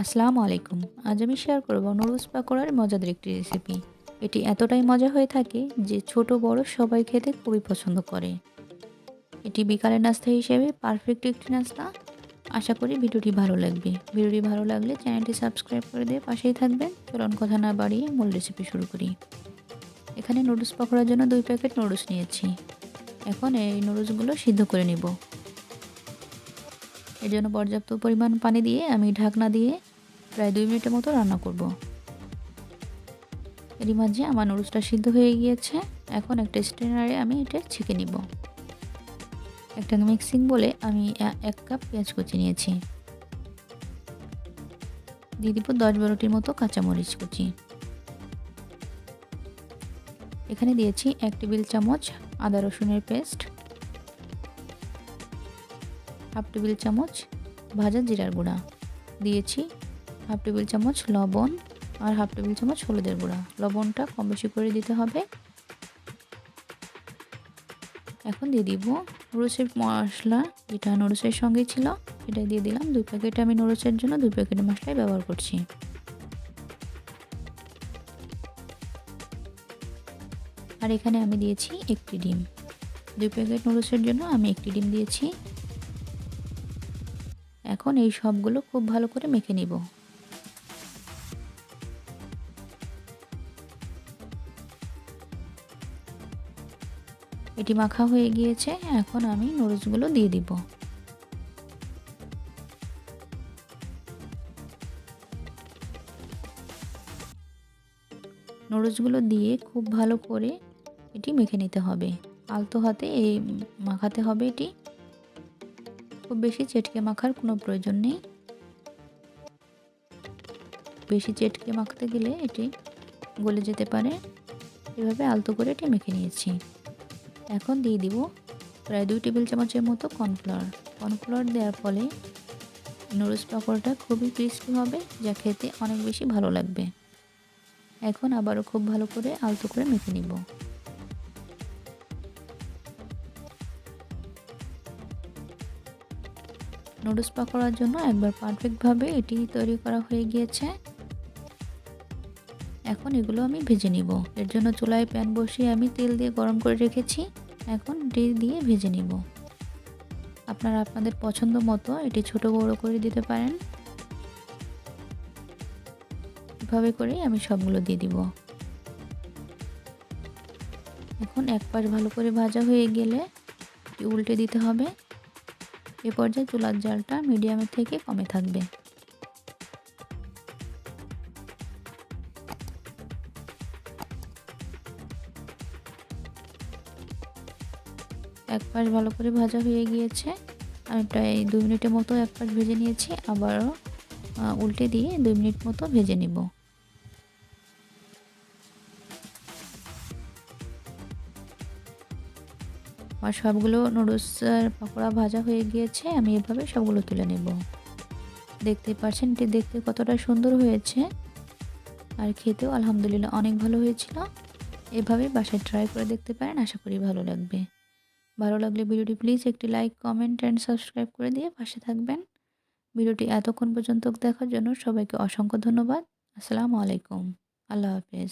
আসসালামু আলাইকুম। আজ আমি শেয়ার করব নুডলস পাকোড়ার মজাদার একটি রেসিপি। এটি এতটাই মজা হয়ে থাকে যে ছোট বড় সবাই খেতে খুবই পছন্দ করে। এটি বিকালের নাস্তা হিসেবে পারফেক্ট একটি নাস্তা। আশা করি ভিডিওটি ভালো লাগবে। ভিডিওটি ভালো লাগলে চ্যানেলটি সাবস্ক্রাইব করে দিয়ে পাশেই থাকবেন। চলুন কথা না বাড়িয়ে মূল রেসিপি শুরু করি। এখানে নুডলস পাকোড়ার জন্য 2 প্যাকেট নুডলস নিয়েছি। এখন এই নুডলসগুলো সিদ্ধ করে নিব। এর জন্য পর্যাপ্ত পরিমাণ পানি দিয়ে আমি ঢাকনা দিয়ে প্রায় 2 মিনিটের মতো রান্না করব। এরই মাঝে আমার নুডলসটা সিদ্ধ হয়ে গিয়েছে। এখন একটা স্ট্রেনারে আমি এটা ছেঁকে নিব। একটা মিক্সিং বলে আমি 1 কাপ পেঁয়াজ কুচি নিয়েছি। দিয়ে দিব 10-12টির মতো কাঁচামরিচ কুচি। এখানে দিয়েছি 1 টেবিল চামচ আদা রসুনের পেস্ট, হাফ টেবিল চামচ ভাজা জিরার গুঁড়া, দিয়েছি হাফ টেবিল চামচ লবণ আর হাফ টেবিল চামচ হলুদের গুঁড়া। লবণটা কম বেশি করে দিতে হবে। এখন দিয়ে দিব নুডলসের মশলা, যেটা নুডলসের সঙ্গেই ছিল সেটাই দিয়ে দিলাম। 2 প্যাকেট আমি নুডলসের জন্য 2 প্যাকেট মশলাই ব্যবহার করছি। আর এখানে আমি দিয়েছি 1টি ডিম। 2 প্যাকেট নুডলসের জন্য আমি 1টি ডিম দিয়েছি। এখন এই সবগুলো খুব ভালো করে মেখে নিব। এটি মাখা হয়ে গিয়েছে। এখন আমি নুডলসগুলো দিয়ে দিব। নুডলসগুলো দিয়ে খুব ভালো করে এটি মেখে নিতে হবে। আলতো হাতে এই মাখাতে হবে এটি। খুব বেশি চেটকে মাখার কোনো প্রয়োজন নেই। বেশি চেটকে মাখতে গেলে এটি গলে যেতে পারে। এভাবে আলতো করে এটি মেখে নিয়েছি। এখন দিয়ে দিব প্রায় 2 টেবিল চামচের মতো কর্নফ্লাওয়ার। কর্নফ্লাওয়ার দেওয়ার ফলে নুডলস পাকোড়াটা খুবই ক্রিস্পি হবে, যা খেতে অনেক বেশি ভালো লাগবে। এখন আবারও খুব ভালো করে আলতো করে মেখে নিব। নুডলস পাকোড়ার জন্য একবার পারফেক্টভাবে এটি তৈরি করা হয়ে গিয়েছে। এখন এগুলো আমি ভেজে নিব। এর জন্য চুলায় প্যান বসিয়ে আমি তেল দিয়ে গরম করে রেখেছি। এখন দিয়ে ভেজে নিব। আপনারা আপনাদের পছন্দ মতো এটি ছোট বড় করে দিতে পারেন। এভাবে করেই আমি সবগুলো দিয়ে দিব। এখন এক পাশ ভালো করে ভাজা হয়ে গেলে উল্টে দিতে হবে। এ পর্যায়ে চুলার জালটা মিডিয়ামের থেকে কমে থাকবে। এক পাশ ভালো করে ভাজা হয়ে গিয়েছে। আমি প্রায় 2 মিনিটের মতো এক পাশ ভেজে নিয়েছি। আবারও উল্টে দিয়ে 2 মিনিট মতো ভেজে নিব। আমার সবগুলো নুডলসের পাকোড়া ভাজা হয়ে গিয়েছে। আমি এভাবে সবগুলো তুলে নেব। দেখতেই পাচ্ছেন এটি দেখতে কতটা সুন্দর হয়েছে, আর খেতেও আলহামদুলিল্লাহ অনেক ভালো হয়েছিল। এভাবে বাসায় ট্রাই করে দেখতে পারেন। আশা করি ভালো লাগবে। ভালো লাগলে ভিডিওটি প্লিজ একটি লাইক, কমেন্ট অ্যান্ড সাবস্ক্রাইব করে দিয়ে পাশে থাকবেন। ভিডিওটি এতক্ষণ পর্যন্ত দেখার জন্য সবাইকে অসংখ্য ধন্যবাদ। আসসালামু আলাইকুম। আল্লাহ হাফেজ।